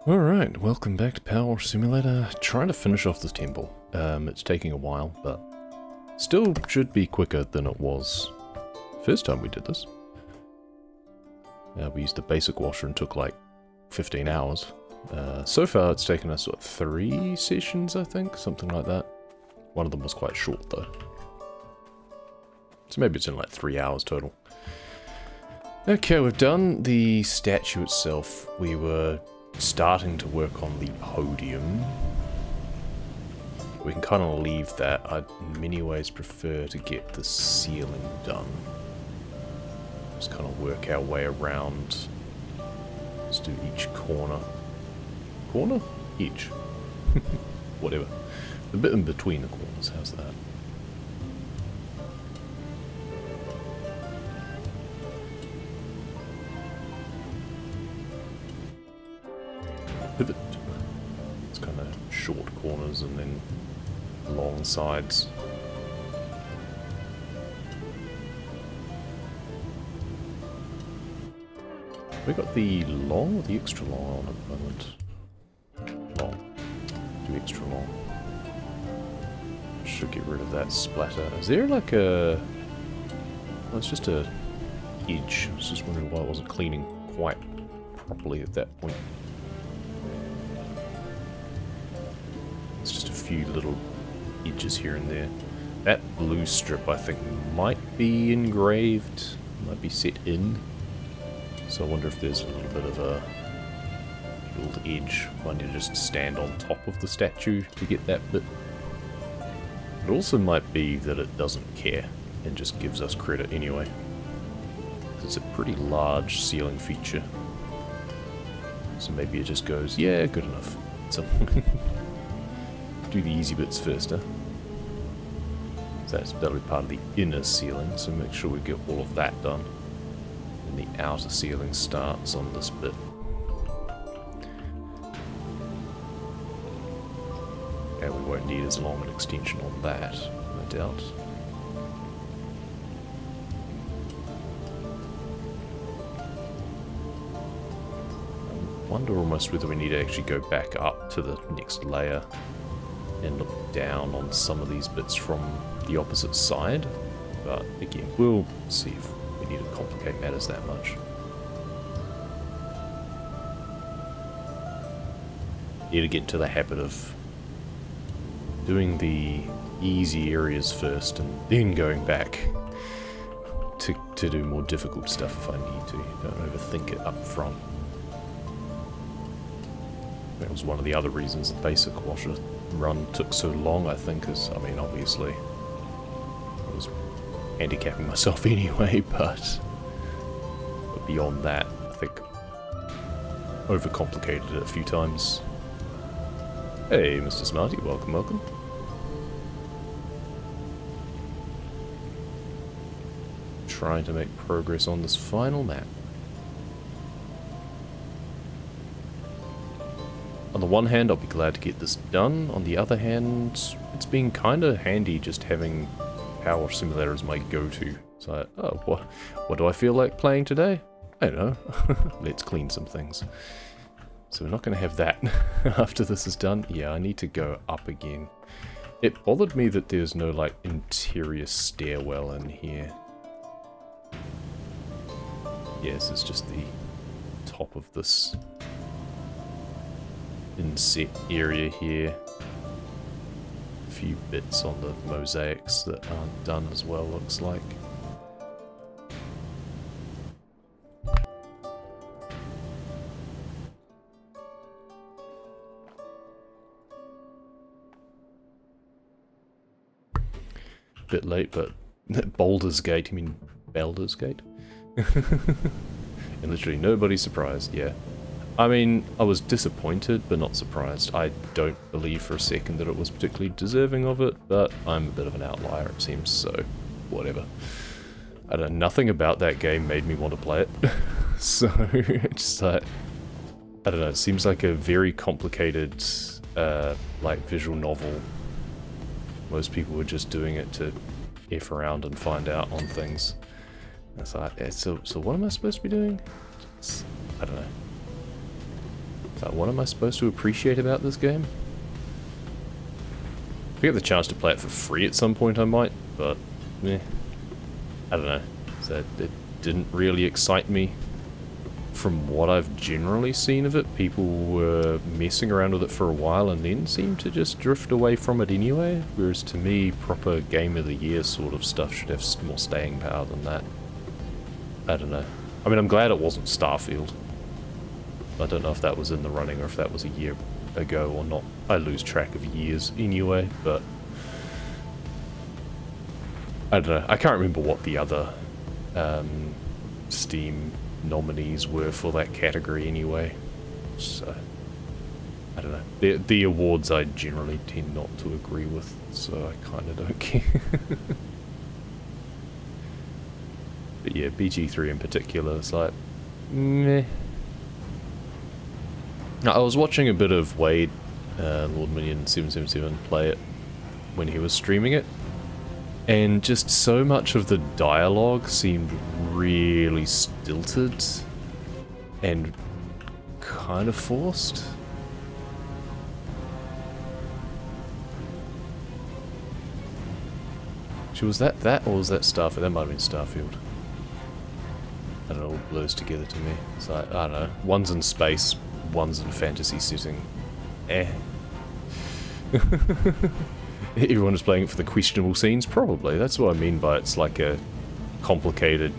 Alright, welcome back to Power Wash Simulator. Trying to finish off this temple. It's taking a while, but still should be quicker than it was first time we did this. We used the basic washer and took like 15 hours. So far it's taken us, what, 3 sessions, I think? Something like that. One of them was quite short though. So maybe it's in like 3 hours total. Okay, we've done the statue itself. We were starting to work on the podium. We can kind of leave that. I'd in many ways prefer to get the ceiling done. Just kind of work our way around. Let's do each corner. Corner? Each. Whatever. The bit in between the corners, how's that? Pivot. It's kind of short corners and then long sides. We got the long or the extra long on at the moment? Long. Do extra long. Should get rid of that splatter. Is there like a... Well, it's just a edge. I was just wondering why it wasn't cleaning quite properly at that point. It's just a few little edges here and there. That blue strip, I think, might be engraved, might be set in. So I wonder if there's a little bit of a little edge. I need to just stand on top of the statue to get that bit. It also might be that it doesn't care and just gives us credit anyway. It's a pretty large ceiling feature. So maybe it just goes, yeah, good enough. So do the easy bits first, huh? So that'll be part of the inner ceiling, so make sure we get all of that done. And the outer ceiling starts on this bit. And we won't need as long an extension on that, no doubt. I wonder almost whether we need to actually go back up to the next layer and look down on some of these bits from the opposite side. But again, we'll see if we need to complicate matters that much. Need to get into the habit of doing the easy areas first and then going back to do more difficult stuff if I need to. Don't overthink it up front. That was one of the other reasons the basic washer run took so long, I think, is, I mean, obviously I was handicapping myself anyway, but beyond that, I think overcomplicated it a few times. Hey, Mr. Smarty, welcome, welcome. Trying to make progress on this final map. On the one hand, I'll be glad to get this done. On the other hand, it's been kind of handy just having Power Wash Simulator as my go-to. It's like, oh, what do I feel like playing today? I don't know. Let's clean some things. So we're not going to have that after this is done. Yeah, I need to go up again. It bothered me that there's no, like, interior stairwell in here. Yes, it's just the top of this inset area here. A few bits on the mosaics that aren't done as well, looks like. Bit late, but Baldur's Gate, you mean Baldur's Gate? And literally nobody's surprised, yeah. I mean, I was disappointed, but not surprised. I don't believe for a second that it was particularly deserving of it, but I'm a bit of an outlier, it seems, so whatever. I don't know, nothing about that game made me want to play it. So, it's just like, I don't know, it seems like a very complicated, like, visual novel. Most people were just doing it to F around and find out on things. It's like, so what am I supposed to be doing? I don't know. So what am I supposed to appreciate about this game? If I get the chance to play it for free at some point, I might, but I don't know. So it didn't really excite me. From what I've generally seen of it, people were messing around with it for a while and then seemed to just drift away from it anyway, whereas to me, proper Game of the Year sort of stuff should have more staying power than that. I don't know. I mean, I'm glad it wasn't Starfield. I don't know if that was in the running or if that was a year ago or not. I lose track of years anyway, but I don't know. I can't remember what the other Steam nominees were for that category anyway, so I don't know. The awards I generally tend not to agree with, so I kind of don't care. But yeah, BG3 in particular is like, meh. I was watching a bit of Wade, Lord Minion 777, play it when he was streaming it, and just so much of the dialogue seemed really stilted and kind of forced. Was that or was that Starfield? That might have been Starfield. I don't know, it all blurs together to me. It's like, I don't know, one's in space, one's in fantasy setting. Everyone is playing it for the questionable scenes? Probably. That's what I mean by it's like a complicated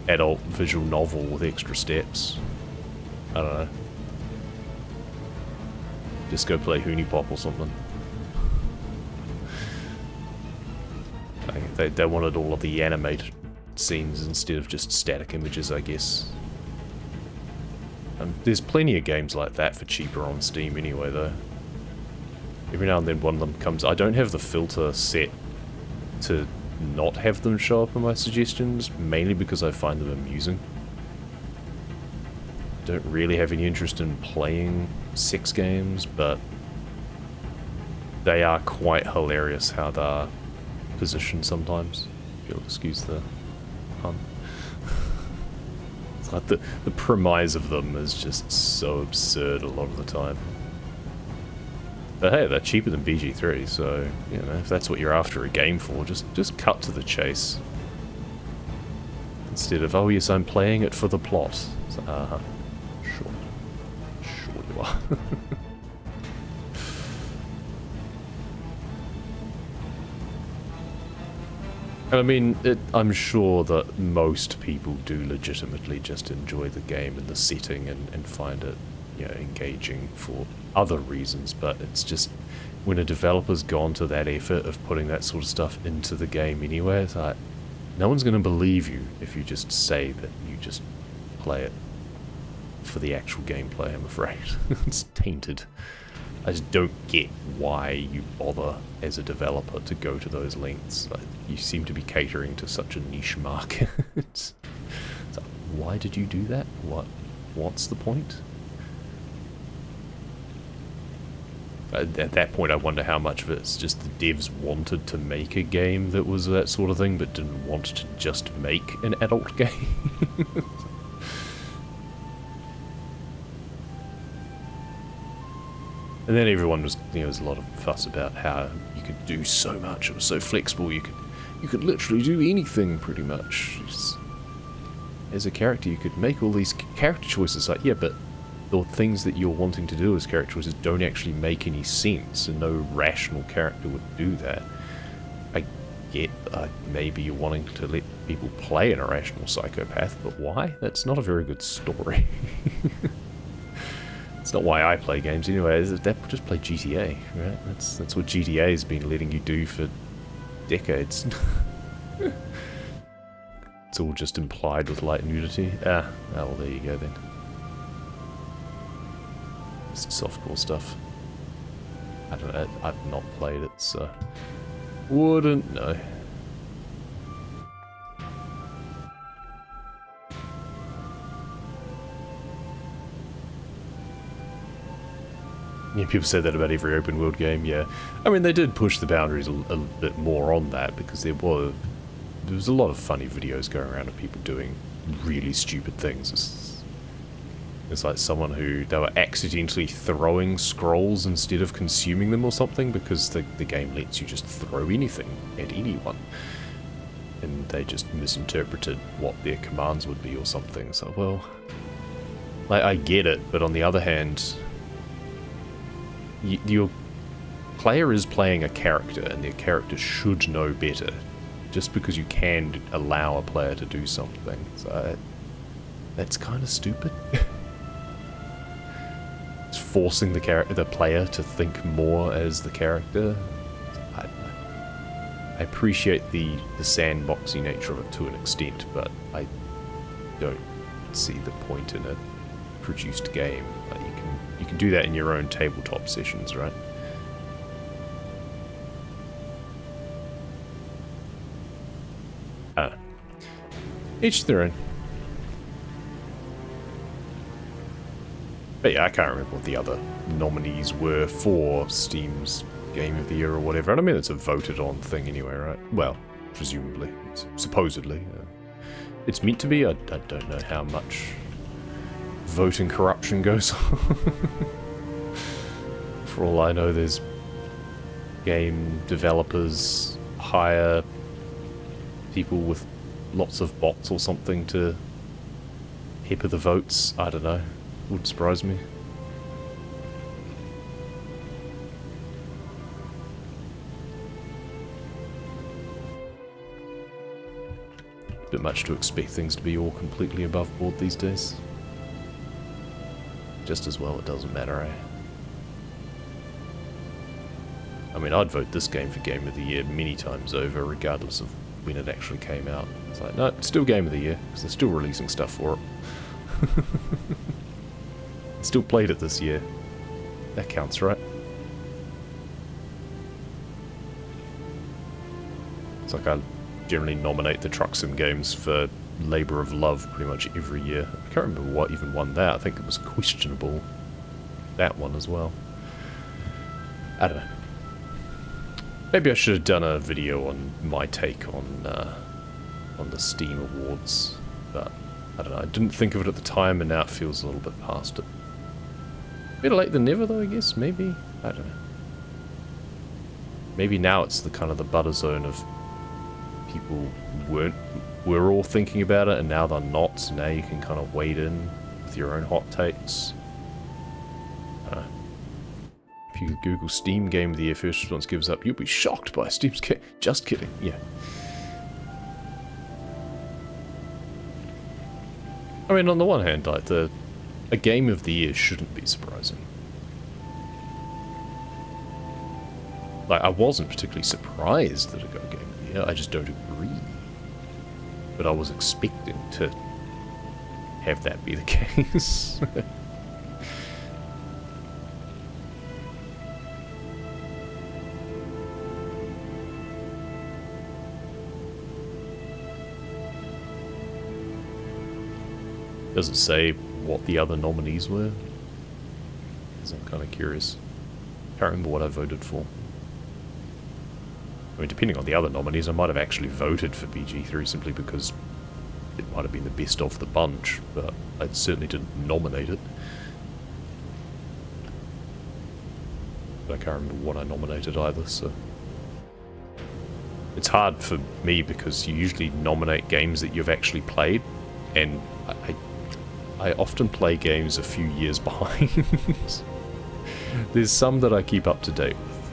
adult visual novel with extra steps. I don't know. Just go play Hoonie Pop or something. They wanted all of the animated scenes instead of just static images, I guess. There's plenty of games like that for cheaper on Steam anyway, though. Every now and then one of them comes... I don't have the filter set to not have them show up in my suggestions, mainly because I find them amusing. I don't really have any interest in playing sex games, but they are quite hilarious how they're positioned sometimes, if you'll excuse the pun. It's like the premise of them is just so absurd a lot of the time. But hey, they're cheaper than BG3, so, you know, if that's what you're after a game for, just cut to the chase. Instead of, oh yes, I'm playing it for the plot. It's like, sure you are. I mean, I'm sure that most people do legitimately just enjoy the game and the setting and find it, you know, engaging for other reasons, but it's just when a developer's gone to that effort of putting that sort of stuff into the game anyway, it's like, no one's going to believe you if you just say that you just play it for the actual gameplay, I'm afraid. It's tainted. I just don't get why you bother as a developer to go to those lengths. Like, you seem to be catering to such a niche market. It's like, why did you do that? What's the point? At that point, I wonder how much of it's just the devs wanted to make a game that was that sort of thing, but didn't want to just make an adult game. And then everyone was, you know, there's a lot of fuss about how you could do so much. It was so flexible. You could literally do anything, pretty much. As a character, you could make all these character choices. Like, yeah, but the things that you're wanting to do as character choices don't actually make any sense, and no rational character would do that. I get maybe you're wanting to let people play an irrational psychopath, but why? That's not a very good story. It's not why I play games anyway. Just play GTA, right? That's what GTA has been letting you do for decades. It's all just implied with light nudity. Oh, well, there you go then. It's softcore stuff. I don't know. I've not played it, so wouldn't know. Yeah, people say that about every open world game, yeah. I mean, they did push the boundaries a bit more on that, because there was a lot of funny videos going around of people doing really stupid things. It's like someone who, they were accidentally throwing scrolls instead of consuming them or something, because the game lets you just throw anything at anyone. And they just misinterpreted what their commands would be or something. So, well, like, I get it, but on the other hand, your player is playing a character, and their character should know better. Just because you can allow a player to do something. So, that's kind of stupid. It's forcing the player to think more as the character. I don't know. I appreciate the sandboxy nature of it to an extent, but I don't see the point in a produced game. Like, you can do that in your own tabletop sessions, right? Each their own. But yeah, I can't remember what the other nominees were for Steam's Game of the Year or whatever. And I mean, it's a voted on thing anyway, right? Well, presumably. Supposedly. It's meant to be. I don't know how much voting corruption goes on. For all I know, there's game developers hire people with lots of bots or something to pepper the votes. I don't know. Wouldn't surprise me. Bit much to expect things to be all completely above board these days. Just as well it doesn't matter, eh? I mean, I'd vote this game for Game of the Year many times over, regardless of when it actually came out. It's like, no, it's still Game of the Year, because they're still releasing stuff for it. Still played it this year. That counts, right? It's like I generally nominate the Truck Sim games for Labour of Love pretty much every year. I can't remember what even won that. I think it was questionable, that one as well. I don't know. Maybe I should have done a video on my take on the Steam Awards, but I don't know. I didn't think of it at the time, and now it feels a little bit past it. Better late than never, though, I guess. Maybe. I don't know. Maybe now it's the kind of the butter zone of people were all thinking about it, and now they're not, so now you can kind of wade in with your own hot takes. If you Google Steam Game of the Year, first response gives up, you'll be shocked by Steam's game. Just kidding, yeah. I mean, on the one hand, like, a Game of the Year shouldn't be surprising. Like, I wasn't particularly surprised that it got Game of the Year, I just don't agree. But I was expecting to have that be the case. Does it say what the other nominees were? Because I'm kind of curious. Can't remember what I voted for. I mean, depending on the other nominees, I might have actually voted for BG3 simply because it might have been the best of the bunch, but I certainly didn't nominate it. But I can't remember what I nominated either, so... It's hard for me because you usually nominate games that you've actually played, and I often play games a few years behind. There's some that I keep up to date with,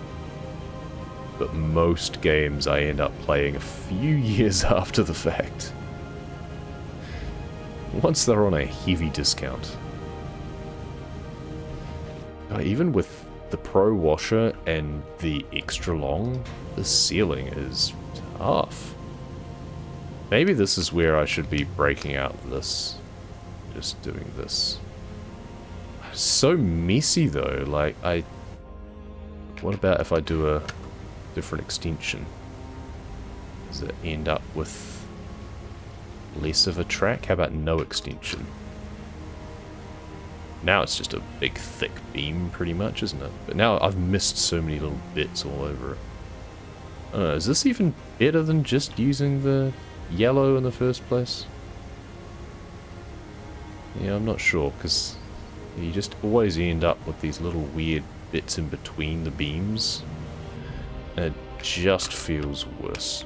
but most games I end up playing a few years after the fact. Once they're on a heavy discount. Even with the Pro Washer and the extra long, the ceiling is tough. Maybe this is where I should be breaking out this. Just doing this. It's so messy though, like what about if I do a different extension? Does it end up with less of a track? How about no extension? Now it's just a big thick beam pretty much, isn't it? But now I've missed so many little bits all over it. I don't know, is this even better than just using the yellow in the first place? Yeah, I'm not sure, because You just always end up with these little weird bits in between the beams. And it just feels worse.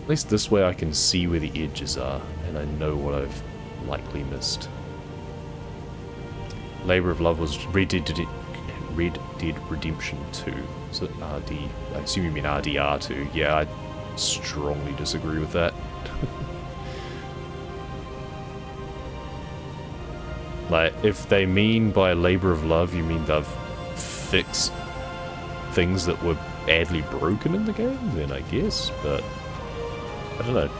At least this way I can see where the edges are, and I know what I've likely missed. Labor of Love was Red Dead Redemption 2. So RD, I assume you mean RDR2. Yeah, I strongly disagree with that. Like, if they mean by Labor of Love, you mean they've fixed things that were badly broken in the game, then I guess, but I don't know.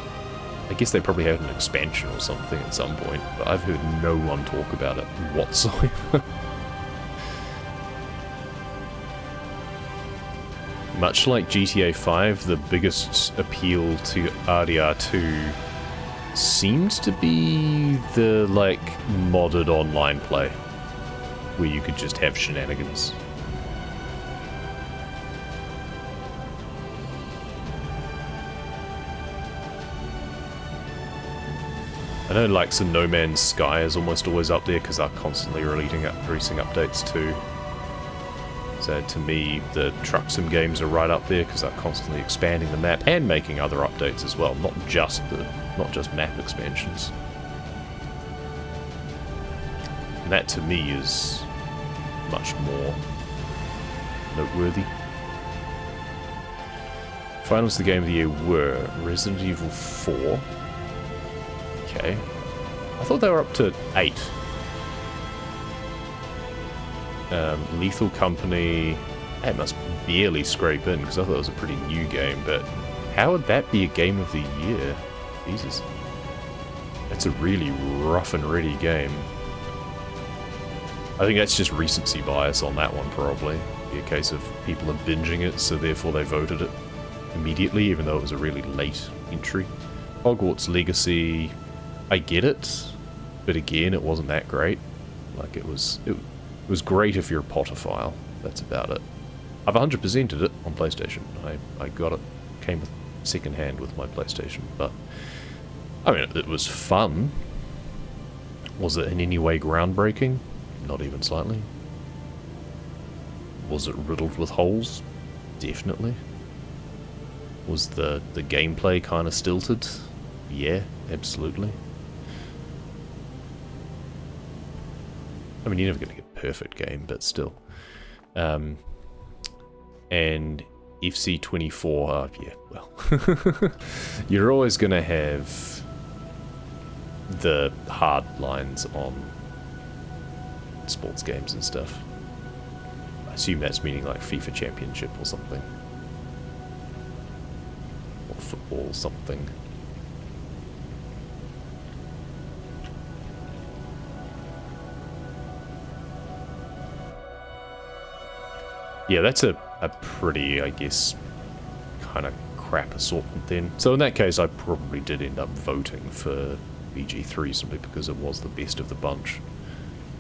I guess they probably had an expansion or something at some point, but I've heard no one talk about it whatsoever. Much like GTA 5, the biggest appeal to RDR2 seemed to be the, like, modded online play, where you could just have shenanigans. I know, like, some No Man's Sky is almost always up there because they're constantly releasing updates too. So to me, the Truck Sim games are right up there because they're constantly expanding the map and making other updates as well, not just map expansions. And that to me is much more noteworthy. Finals of the Game of the Year were Resident Evil 4. Okay. I thought they were up to 8. Lethal Company, that must barely scrape in because I thought it was a pretty new game, but how would that be a game of the year? Jesus. That's a really rough and ready game. I think that's just recency bias on that one, probably. Be a case of people are binging it, so therefore they voted it immediately, even though it was a really late entry. Hogwarts Legacy, I get it, but again, it wasn't that great. Like, it was great if you're a Potterphile. That's about it. I've 100%ed it on PlayStation. I got it, came with second hand with my PlayStation, but I mean, it was fun. Was it in any way groundbreaking? Not even slightly. Was it riddled with holes? Definitely. Was the gameplay kind of stilted? Yeah, absolutely. I mean, you're never going to get a perfect game, but still. And FC24, yeah, well. You're always going to have the hard lines on sports games and stuff. I assume that's meaning like FIFA Championship or something. Or football something. Yeah, that's a pretty, I guess, kind of crap assortment then. So in that case, I probably did end up voting for BG3 simply because it was the best of the bunch.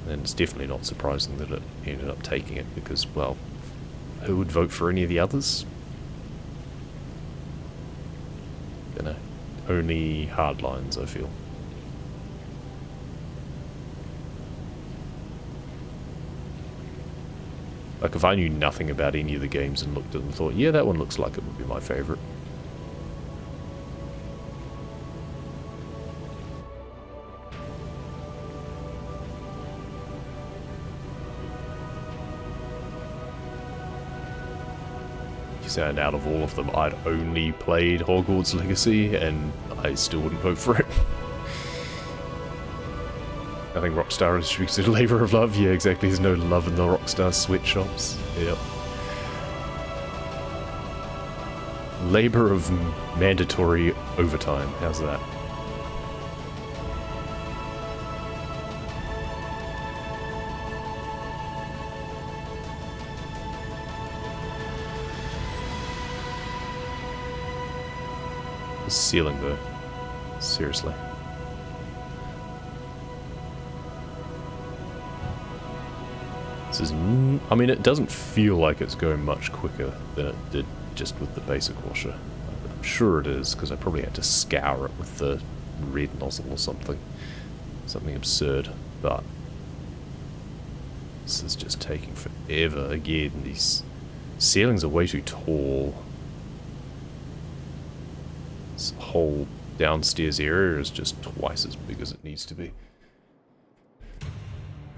And it's definitely not surprising that it ended up taking it because, well, who would vote for any of the others? You know, only hardlines, I feel. Like, if I knew nothing about any of the games and looked at them and thought, yeah, that one looks like it would be my favourite. And out of all of them, I'd only played Hogwarts Legacy, and I still wouldn't vote for it. I think Rockstar distributed Labor of Love. Yeah, exactly. There's no love in the Rockstar sweatshops. Yep. Labor of mandatory overtime. How's that? The ceiling, though. Seriously. This is, I mean, it doesn't feel like it's going much quicker than it did just with the basic washer. I'm sure it is, because I probably had to scour it with the red nozzle or something. Something absurd, but this is just taking forever. Again, these ceilings are way too tall. This whole downstairs area is just twice as big as it needs to be.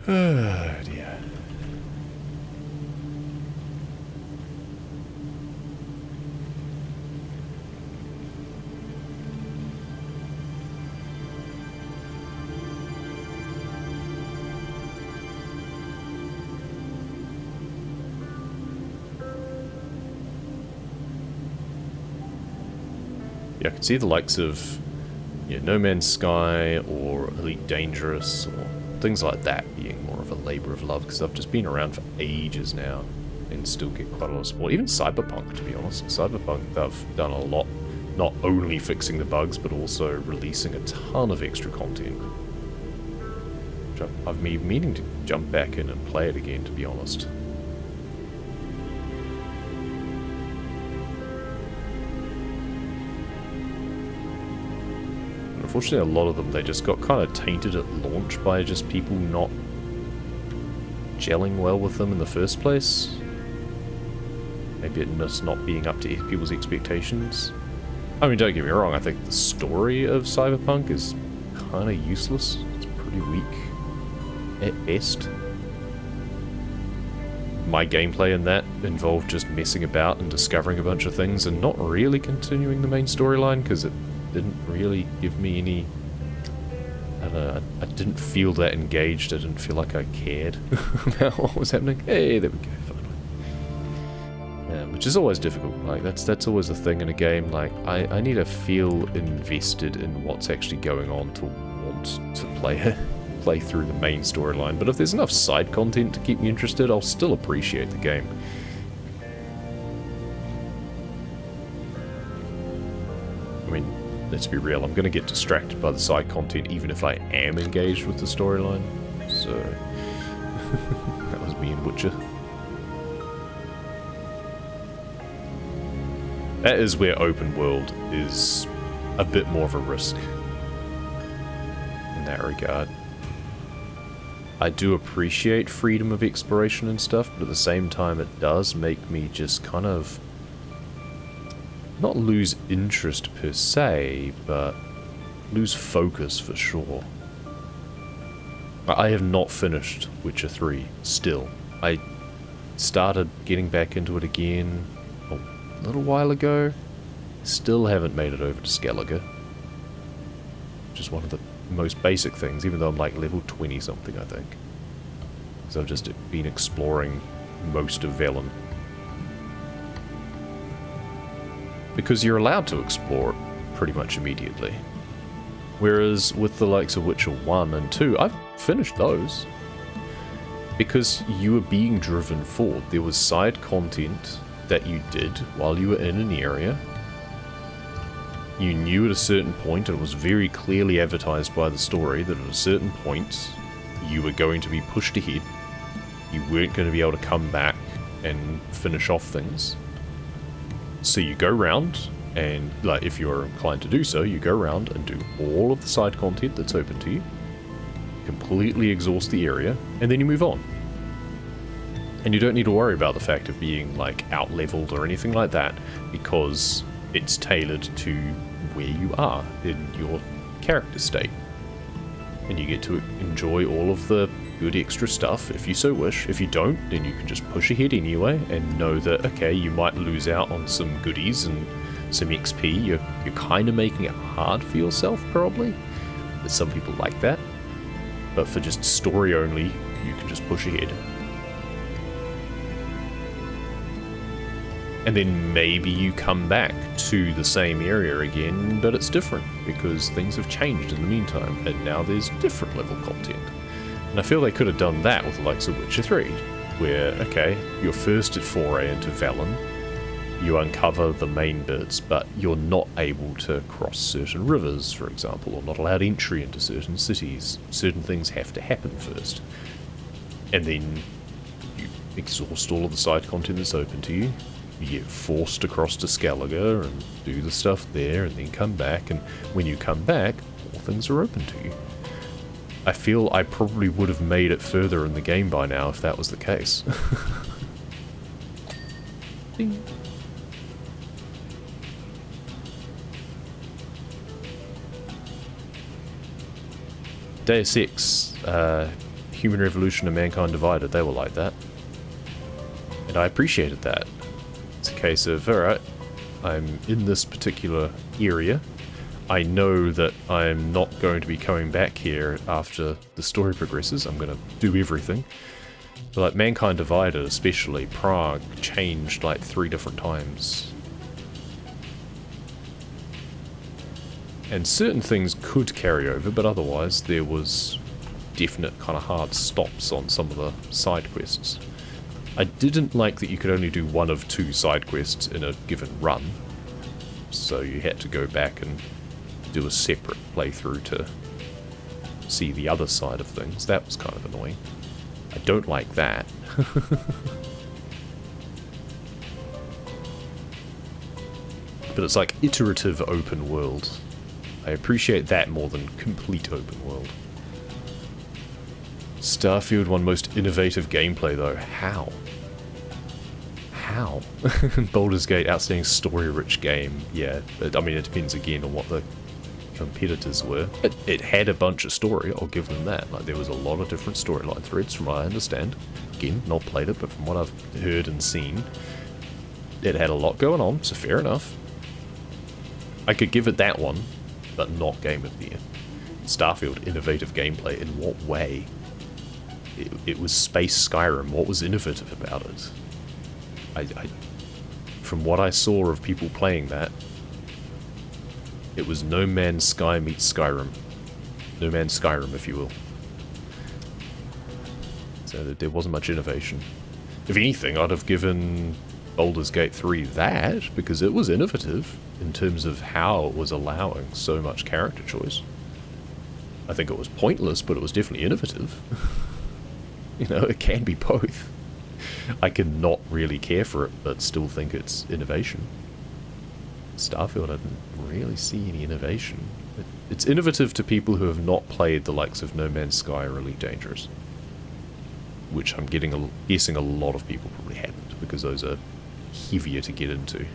Oh dear. Yeah, I could see the likes of No Man's Sky or Elite Dangerous or things like that being more of a labour of love, because I've just been around for ages now and still get quite a lot of support. Even Cyberpunk, to be honest. Cyberpunk, they've done a lot, not only fixing the bugs, but also releasing a ton of extra content. Which I've been meaning to jump back in and play it again, to be honest. Unfortunately, a lot of them, they just got kind of tainted at launch by just people not gelling well with them in the first place. Maybe it just not being up to people's expectations. I mean, don't get me wrong, I think the story of Cyberpunk is kind of useless. It's pretty weak at best. My gameplay in that involved just messing about and discovering a bunch of things and not really continuing the main storyline because it didn't really give me any... I don't know, I didn't feel that engaged. I didn't feel like I cared about what was happening. Hey, there we go, finally. Which is always difficult. Like, that's always a thing in a game. Like, I need to feel invested in what's actually going on to want to play through the main storyline. But if there's enough side content to keep me interested, I'll still appreciate the game. I mean, let's be real, I'm going to get distracted by the side content even if I am engaged with the storyline. So, that was me in Witcher. That is where open world is a bit more of a risk in that regard. I do appreciate freedom of exploration and stuff, but at the same time it does make me just kind of not lose interest per se, but lose focus for sure. I have not finished Witcher 3 still. I started getting back into it again a little while ago. Still haven't made it over to Skellige, which is one of the most basic things, even though I'm like level 20 something, I think. Because I've just been exploring most of Velen. Because you're allowed to explore it pretty much immediately. Whereas with the likes of Witcher 1 and 2, I've finished those. Because you were being driven forward. There was side content that you did while you were in an area. You knew at a certain point, and it was very clearly advertised by the story, that at a certain point you were going to be pushed ahead. You weren't going to be able to come back and finish off things. So you go round, and like if you're inclined to do so, you go around and do all of the side content that's open to you, completely exhaust the area, and then you move on. And you don't need to worry about the fact of being like out-leveled or anything like that, because it's tailored to where you are in your character state. And you get to enjoy all of the good extra stuff if you so wish. If you don't, then you can just push ahead anyway and know that, okay, you might lose out on some goodies and some XP. You're kind of making it hard for yourself, probably. But some people like that. But for just story only, you can just push ahead. And then maybe you come back to the same area again, but it's different, because things have changed in the meantime, and now there's different level content. And I feel they could have done that with the likes of Witcher 3, where, okay, you're first at foray into Velen, you uncover the main bits, but you're not able to cross certain rivers, for example, or not allowed entry into certain cities. Certain things have to happen first. And then you exhaust all of the side content that's open to you. You get forced across to Skellige and do the stuff there, and then come back, and when you come back, more things are open to you. I feel I probably would have made it further in the game by now if that was the case. Ding. Deus Ex, Human Revolution and Mankind Divided, they were like that. And I appreciated that. It's a case of, alright, I'm in this particular area. I know that I'm not going to be coming back here after the story progresses. I'm going to do everything. But like Mankind Divided, especially, Prague changed like 3 different times. And certain things could carry over, but otherwise there was definite kind of hard stops on some of the side quests. I didn't like that you could only do 1 of 2 side quests in a given run. So you had to go back and do a separate playthrough to see the other side of things. That was kind of annoying. I don't like that. But it's like iterative open world. I appreciate that more than complete open world. Starfield won most innovative gameplay though. How? How? Baldur's Gate, outstanding story-rich game. Yeah, I mean it depends again on what the competitors were. It had a bunch of story, I'll give them that. Like there was a lot of different storyline threads from what I understand. Again, not played it, but from what I've heard and seen, it had a lot going on, so fair enough. I could give it that one, but not Game of the Year. Starfield, innovative gameplay, in what way? It was Space Skyrim, what was innovative about it? From what I saw of people playing that, it was No Man's Sky meets Skyrim. No Man's Skyrim, if you will. So there wasn't much innovation. If anything, I'd have given Baldur's Gate 3 that, because it was innovative in terms of how it was allowing so much character choice. I think it was pointless, but it was definitely innovative. You know, it can be both. I can not really care for it, but still think it's innovation. Starfield, I didn't really see any innovation. It's innovative to people who have not played the likes of No Man's Sky or Elite Dangerous. Which I'm guessing a lot of people probably haven't, because those are heavier to get into.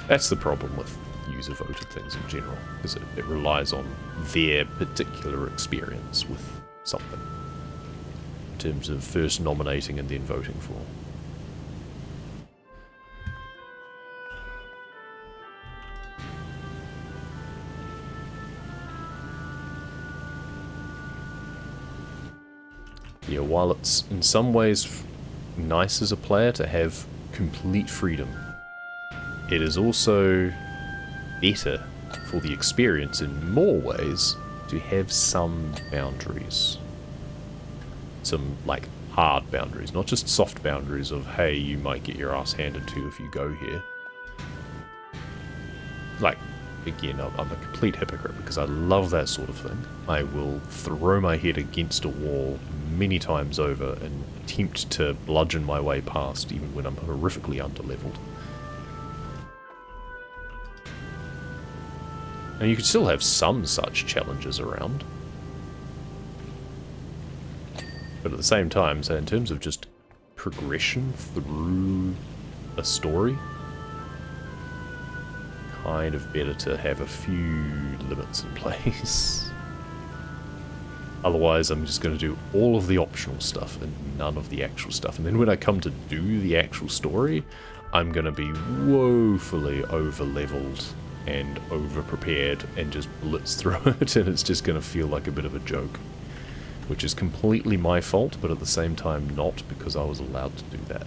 That's the problem with user-voted things in general, because it relies on their particular experience with something, in terms of first nominating and then voting for. Yeah, while it's in some ways nice as a player to have complete freedom, it is also better for the experience in more ways to have some boundaries. Some, like, hard boundaries, not just soft boundaries of, hey, you might get your ass handed to if you go here. Like, again, I'm a complete hypocrite because I love that sort of thing. I will throw my head against a wall many times over and attempt to bludgeon my way past even when I'm horrifically underleveled. And you could still have some such challenges around. But at the same time, so in terms of just progression through a story, kind of better to have a few limits in place. Otherwise, I'm just going to do all of the optional stuff and none of the actual stuff. And then when I come to do the actual story, I'm going to be woefully over-leveled and over-prepared and just blitz through it, and it's just going to feel like a bit of a joke. Which is completely my fault, but at the same time not, because I was allowed to do that.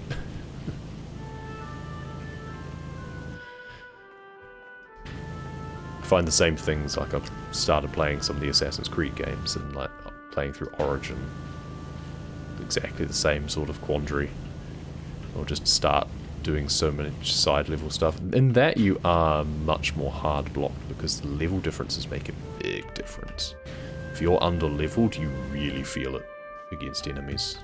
I find the same things, like I've started playing some of the Assassin's Creed games, and like playing through Origin, exactly the same sort of quandary. Or just start doing so much side level stuff. In that you are much more hard blocked, because the level differences make a big difference. If you're under-leveled, you really feel it against enemies.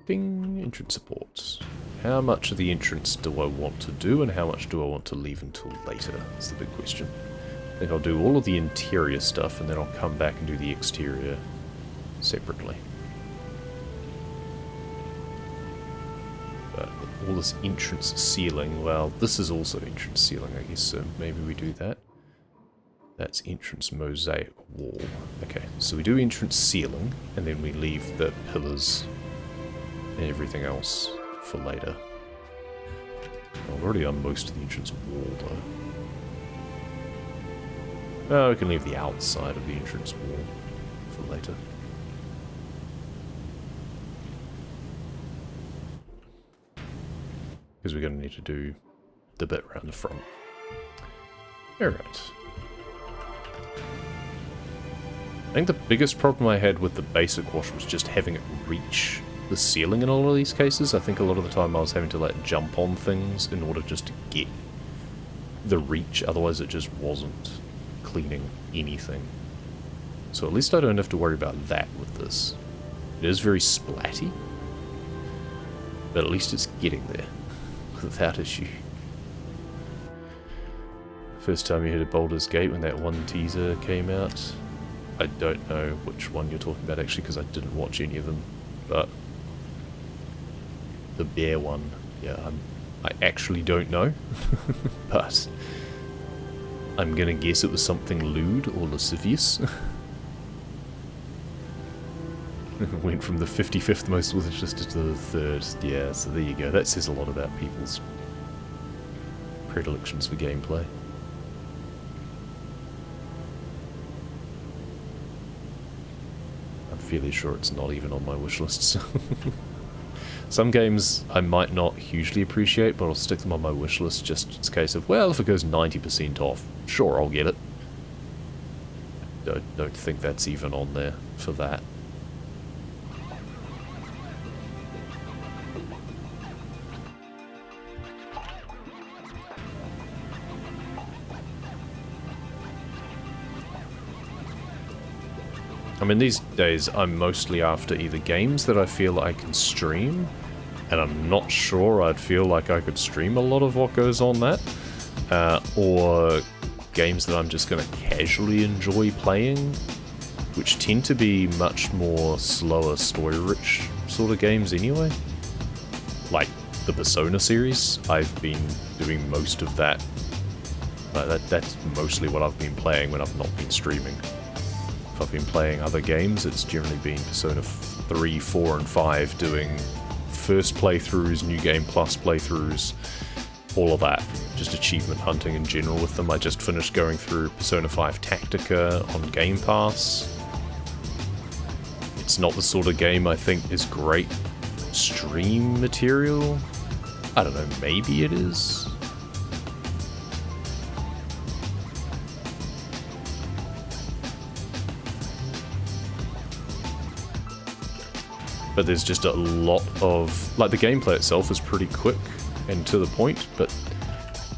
Ding, entrance support. How much of the entrance do I want to do, and how much do I want to leave until later? That's the big question. I think I'll do all of the interior stuff, and then I'll come back and do the exterior separately. But all this entrance ceiling, well, this is also entrance ceiling, I guess, so maybe we do that. That's entrance mosaic wall. Okay, so we do entrance ceiling, and then we leave the pillars and everything else for later. I've already done most of the entrance wall, though. Oh, we can leave the outside of the entrance wall for later. Because we're going to need to do the bit around the front. Alright. I think the biggest problem I had with the basic wash was just having it reach the ceiling in all of these cases. I think a lot of the time I was having to like jump on things in order just to get the reach, otherwise it just wasn't cleaning anything. So at least I don't have to worry about that with this. It is very splatty, but at least it's getting there without issue. First time you hit a Baldur's Gate when that one teaser came out. I don't know which one you're talking about actually, because I didn't watch any of them, but the bear one, yeah, I actually don't know, but I'm gonna guess it was something lewd or lascivious. Went from the 55th most listed to the 3rd, yeah, so there you go. That says a lot about people's predilections for gameplay. I'm fairly sure it's not even on my wish lists. Some games I might not hugely appreciate, but I'll stick them on my wish list just in case of, well, if it goes 90% off, sure, I'll get it. Don't think that's even on there for that. I mean, these days I'm mostly after either games that I feel I can stream, and I'm not sure I'd feel like I could stream a lot of what goes on that, or games that I'm just going to casually enjoy playing, which tend to be much more slower, story-rich sort of games anyway. Like the Persona series, I've been doing most of that. That's mostly what I've been playing when I've not been streaming. If I've been playing other games, it's generally been Persona 3, 4, and 5, doing first playthroughs, New Game Plus playthroughs, all of that. Just achievement hunting in general with them. I just finished going through Persona 5 Tactica on Game Pass. It's not the sort of game I think is great stream material. I don't know, maybe it is. But there's just a lot of... like, the gameplay itself is pretty quick and to the point, but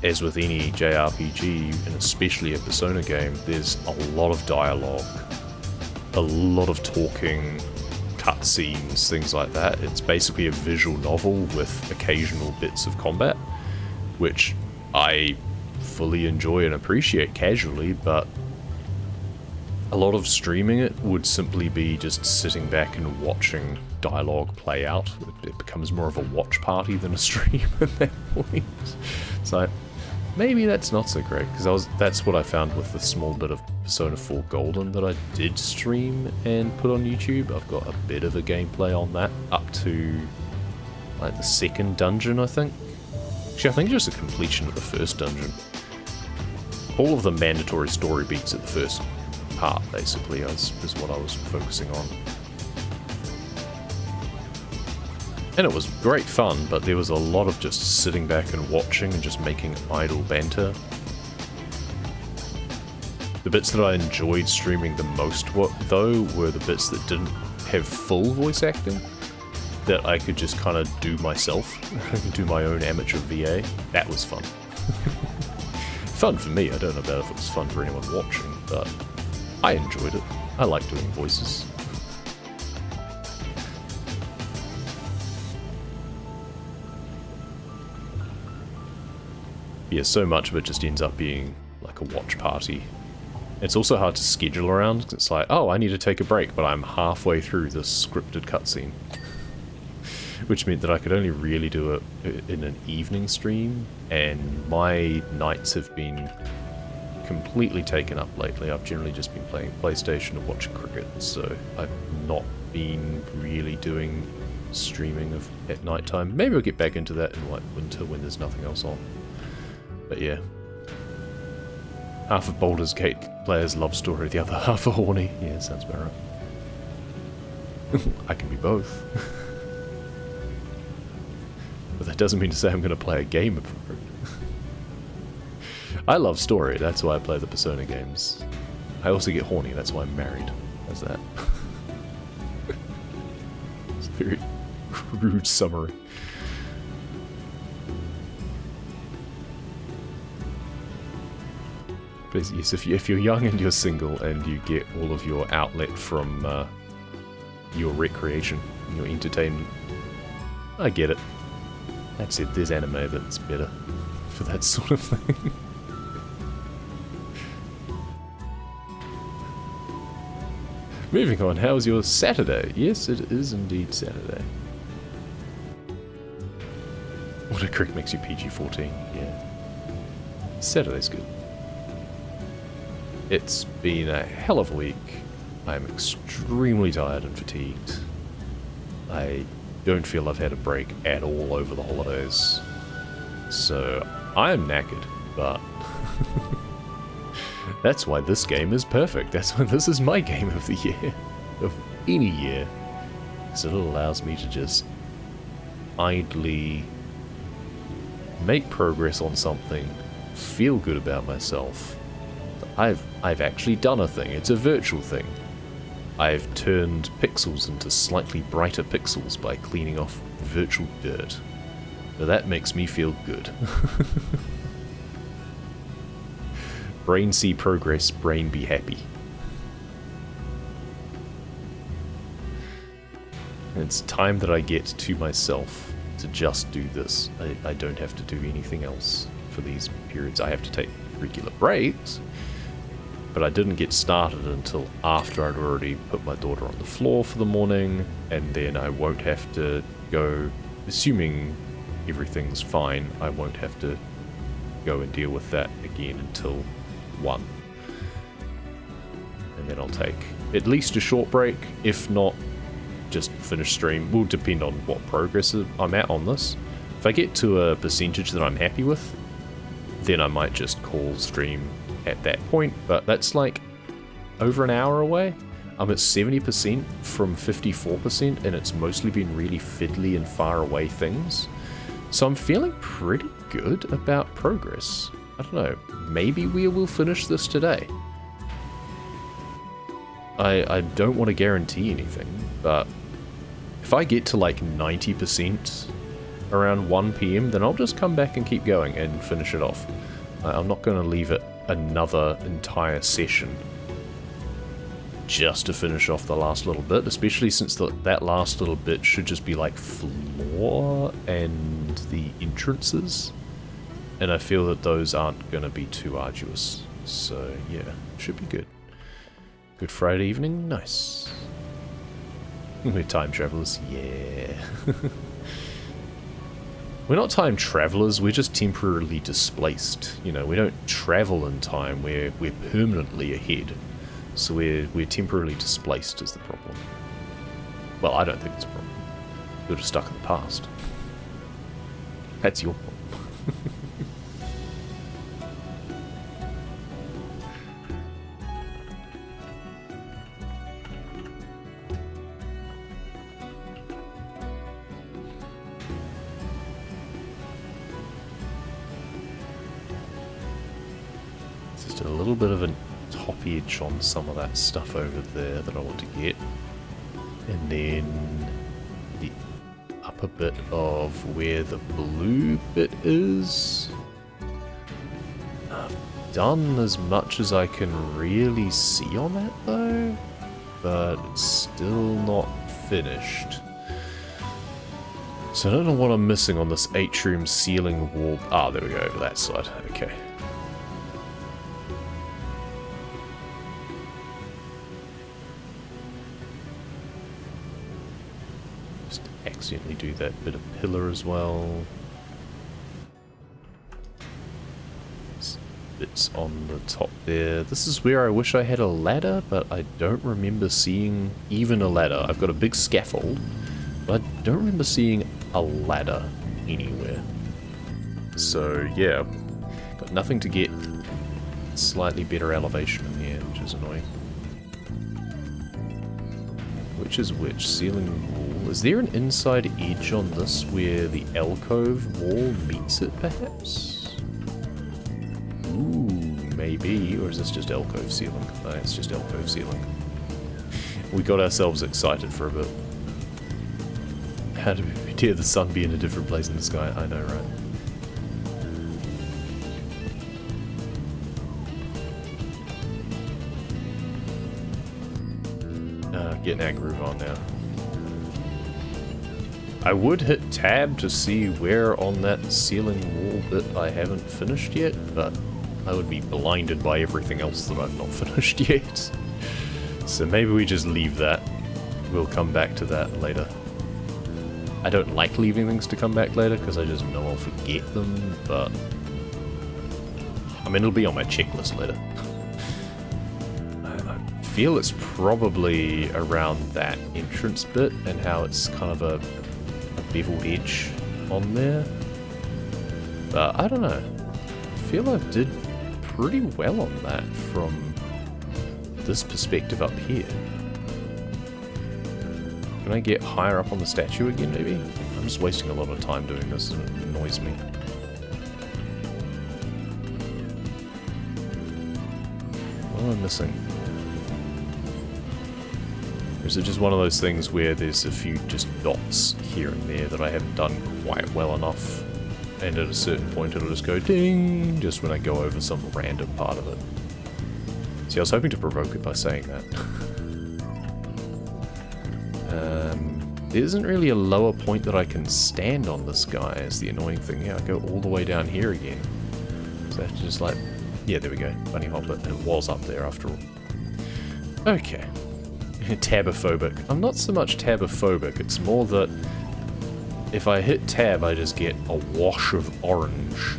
as with any JRPG, and especially a Persona game, there's a lot of dialogue, a lot of talking, cutscenes, things like that. It's basically a visual novel with occasional bits of combat, which I fully enjoy and appreciate casually, but a lot of streaming it would simply be just sitting back and watching dialogue play out. It becomes more of a watch party than a stream at that point. So maybe that's not so great, because that's what I found with the small bit of Persona 4 Golden that I did stream and put on YouTube. I've got a bit of a gameplay on that, up to like the 2nd dungeon, I think. Actually, I think just a completion of the 1st dungeon. All of the mandatory story beats at the first part, basically, is what I was focusing on. And it was great fun, but there was a lot of just sitting back and watching and just making idle banter. The bits that I enjoyed streaming the most, though, were the bits that didn't have full voice acting, that I could just kind of do myself, do my own amateur VA. That was fun. Fun for me. I don't know about if it was fun for anyone watching, but I enjoyed it. I like doing voices. Yeah, so much of it just ends up being like a watch party. It's also hard to schedule around, 'cause it's like, oh, I need to take a break, but I'm halfway through this scripted cutscene. Which meant that I could only really do it in an evening stream, and my nights have been completely taken up lately. I've generally just been playing PlayStation and watching cricket, so I've not been really doing streaming at night time. Maybe I'll get back into that in like winter when there's nothing else on. But yeah. Half of Baldur's Gate players' love story, the other half are horny. Yeah, sounds about right. I can be both. But that doesn't mean to say I'm going to play a game for it. I love story, that's why I play the Persona games. I also get horny, that's why I'm married. How's that? It's a very rude summary. But yes, if you're young and you're single and you get all of your outlet from your recreation, your entertainment, I get it. That's it, there's anime that's better for that sort of thing. Moving on, how's your Saturday? Yes, it is indeed Saturday. What a Creek makes you PG-14, yeah. Saturday's good. It's been a hell of a week. I'm extremely tired and fatigued. I don't feel I've had a break at all over the holidays. So, I am knackered, but that's why this game is perfect. That's why this is my game of the year. Of any year. Because it allows me to just idly make progress on something, feel good about myself. I've actually done a thing. It's a virtual thing. I've turned pixels into slightly brighter pixels by cleaning off virtual dirt. Now that makes me feel good. Brain see progress, brain be happy. It's time that I get to myself to just do this. I don't have to do anything else for these periods. I have to take regular breaks, but I didn't get started until after I'd already put my daughter on the floor for the morning, and then I won't have to go, assuming everything's fine, I won't have to go and deal with that again until 1. And then I'll take at least a short break, if not just finish stream. Will depend on what progress I'm at on this. If I get to a percentage that I'm happy with, then I might just call stream at that point, but that's like over an hour away. I'm at 70% from 54%, and it's mostly been really fiddly and far away things. So I'm feeling pretty good about progress. I don't know, maybe we will finish this today. I don't want to guarantee anything, but if I get to like 90% around 1 PM, then I'll just come back and keep going and finish it off. I'm not going to leave it another entire session just to finish off the last little bit, especially since that last little bit should just be like floor and the entrances, and I feel that those aren't going to be too arduous, so yeah, should be good. Good Friday evening, nice. We're time travelers, yeah. We're not time travelers, we're just temporarily displaced. You know, we don't travel in time, we're permanently ahead. So we're temporarily displaced is the problem. Well, I don't think it's a problem. You're just stuck in the past. That's your problem. Just a little bit of a top edge on some of that stuff over there that I want to get, and then the upper bit of where the blue bit is. I've done as much as I can really see on that though, but it's still not finished. So I don't know what I'm missing on this atrium ceiling wall. Ah, there we go, over that side. Okay. Just accidentally do that bit of pillar as well. Bits on the top there. This is where I wish I had a ladder, but I don't remember seeing even a ladder. I've got a big scaffold, but I don't remember seeing a ladder anywhere. So yeah, got nothing to get slightly better elevation in here, which is annoying. Which is which? Ceiling wall. Is there an inside edge on this where the alcove wall meets it, perhaps? Ooh, maybe. Or is this just alcove ceiling? No, it's just alcove ceiling. We got ourselves excited for a bit. How dare the sun be in a different place in the sky? I know, right? Getting our groove on now. I would hit tab to see where on that ceiling wall bit I haven't finished yet, but I would be blinded by everything else that I've not finished yet. So maybe we just leave that. We'll come back to that later. I don't like leaving things to come back later because I just know I'll forget them, but I mean, it'll be on my checklist later. I feel it's probably around that entrance bit and how it's kind of a beveled edge on there. But I don't know. I feel I did pretty well on that from this perspective up here. Can I get higher up on the statue again, maybe? I'm just wasting a lot of time doing this and it annoys me. What am I missing? Or is it just one of those things where there's a few just dots here and there that I haven't done quite well enough, and at a certain point it'll just go ding, just when I go over some random part of it. See, I was hoping to provoke it by saying that. There isn't really a lower point that I can stand on this guy, is the annoying thing. Yeah, I go all the way down here again. So I have to just like... Yeah, there we go. Bunny hop it. It was up there after all. Okay. Tabophobic. I'm not so much tabophobic, it's more that if I hit tab I just get a wash of orange.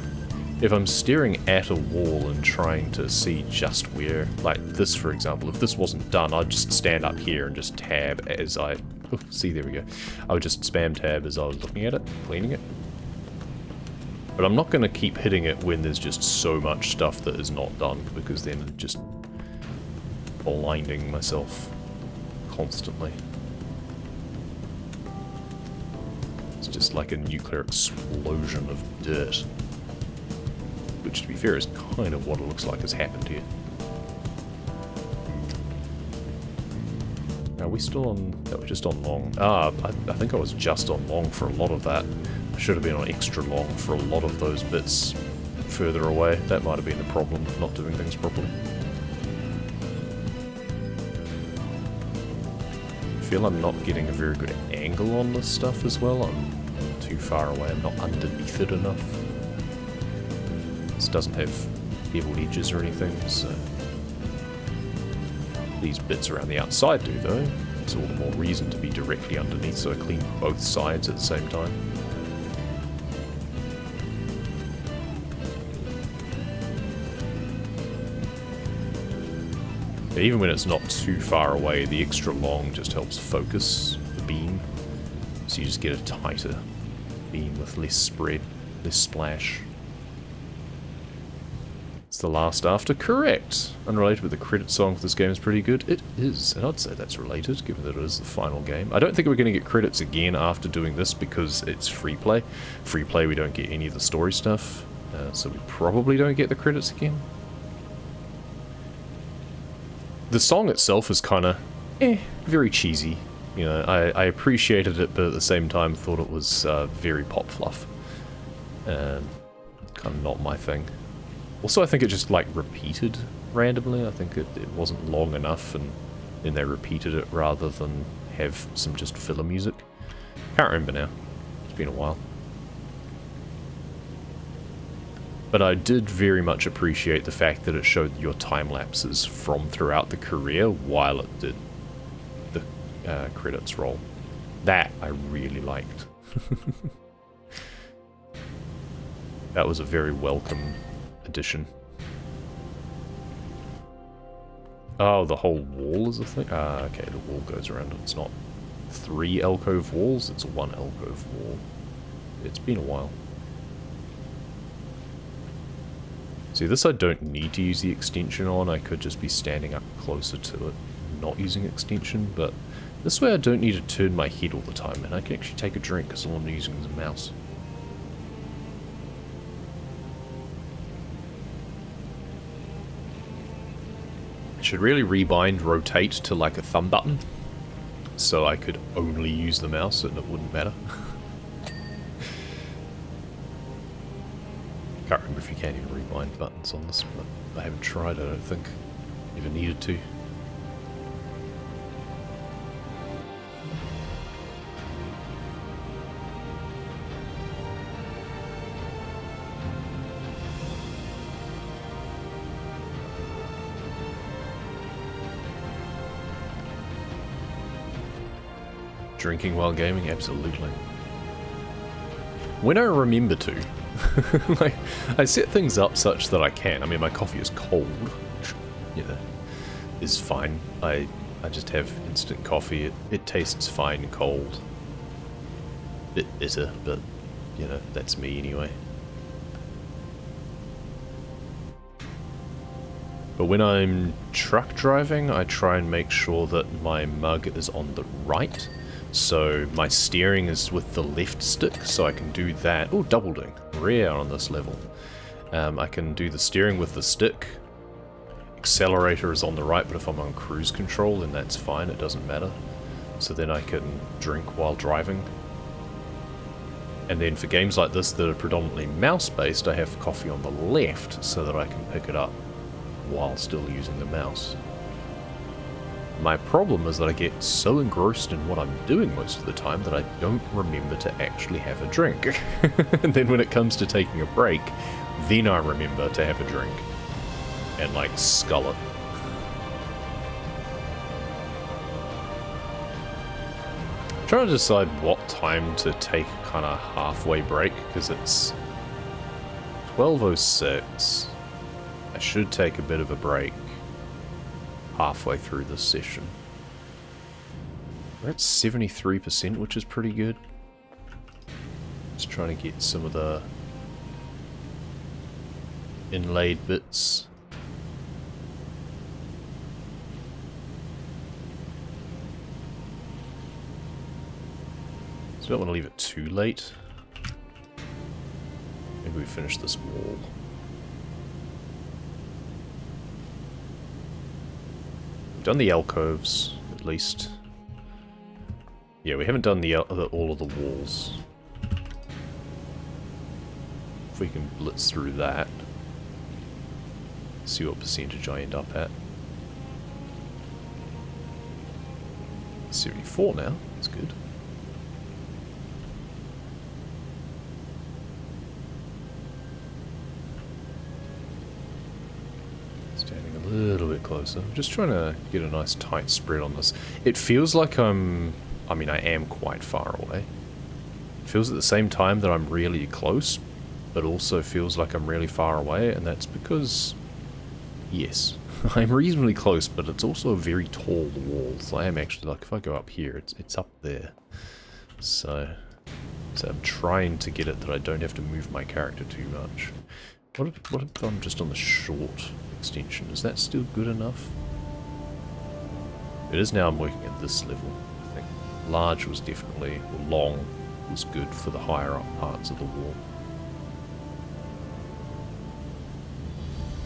If I'm staring at a wall and trying to see just where, like this for example, if this wasn't done I'd just stand up here and just tab as I... Oh, see, there we go. I would just spam tab as I was looking at it, cleaning it. But I'm not going to keep hitting it when there's just so much stuff that is not done, because then I'm just blinding myself constantly. It's just like a nuclear explosion of dirt. Which, to be fair, is kind of what it looks like has happened here. Are we still on... That was just on long. Ah, I think I was just on long for a lot of that. I should have been on extra long for a lot of those bits further away. That might have been the problem of not doing things properly. I feel I'm not getting a very good angle on this stuff as well. I'm too far away. I'm not underneath it enough. This doesn't have beveled edges or anything, so... These bits around the outside do, though. It's all the more reason to be directly underneath, so I clean both sides at the same time. But even when it's not too far away, the extra long just helps focus the beam, so you just get a tighter beam with less spread, less splash. It's the last after. Correct! Unrelated, but the credit song for this game is pretty good. It is, and I'd say that's related, given that it is the final game. I don't think we're going to get credits again after doing this, because it's free play. Free play, we don't get any of the story stuff, so we probably don't get the credits again. The song itself is kind of, very cheesy. You know, I appreciated it, but at the same time thought it was very pop fluff. Kind of not my thing. Also, I think it just, like, repeated randomly. I think it wasn't long enough, and then they repeated it rather than have some just filler music. Can't remember now. It's It's been a while. But I did very much appreciate the fact that it showed your time lapses from throughout the career while it did the credits roll. That I really liked. That was a very welcome addition. Oh, the whole wall is a thing? Okay, the wall goes around it. It's not 3 alcove walls, it's 1 alcove wall. It's been a while. See, this I don't need to use the extension on. I could just be standing up closer to it, not using extension, but this way I don't need to turn my head all the time, and I can actually take a drink because all I'm using is a mouse. I should really rebind rotate to like a thumb button, so I could only use the mouse and it wouldn't matter. Can't remember if you can even rebind buttons on this, but I haven't tried, I don't think. Never needed to. Drinking while gaming? Absolutely. When I remember to. Like, I set things up such that I can. I mean, my coffee is cold, which, you know, is fine. I just have instant coffee. It tastes fine cold. Bit bitter, but, you know, that's me anyway. But when I'm truck driving, I try and make sure that my mug is on the right. So my steering is with the left stick, so I can do that. Oh, double ding. Rare on this level. I can do the steering with the stick. Accelerator is on the right, but if I'm on cruise control, then that's fine. It doesn't matter. So then I can drink while driving. And then for games like this that are predominantly mouse-based, I have coffee on the left so that I can pick it up while still using the mouse. My problem is that I get so engrossed in what I'm doing most of the time that I don't remember to actually have a drink. And then when it comes to taking a break, then I remember to have a drink. And like, scull it. I'm trying to decide what time to take a kind of halfway break, because it's 12:06. I should take a bit of a break halfway through this session. We're at 73%, which is pretty good. Just trying to get some of the inlaid bits. So I don't want to leave it too late. Maybe we finish this wall. Done the alcoves, at least. Yeah, we haven't done the all of the walls. If we can blitz through that. See what percentage I end up at. 74 now, that's good. A little bit closer. I'm just trying to get a nice tight spread on this. It feels like I mean, I am quite far away. It feels at the same time that I'm really close, but also feels like I'm really far away, and that's because, yes, I'm reasonably close, but it's also a very tall wall, so I am actually, like, if I go up here, it's up there. So I'm trying to get it that I don't have to move my character too much. What if I'm just on the short extension? Is that still good enough? It is now. I'm working at this level. I think large was definitely, or long was good for the higher up parts of the wall.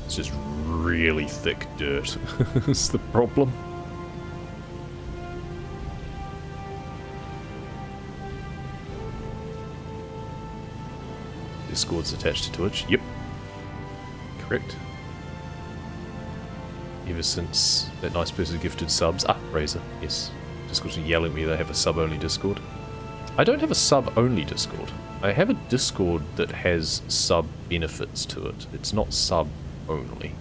It's just really thick dirt is the problem. Discord's attached to Twitch. Yep. Correct. Ever since that nice person gifted subs. Ah, Razor, yes. Discord's been yelling at me they have a sub-only Discord. I don't have a sub-only Discord. I have a Discord that has sub-benefits to it. It's not sub-only.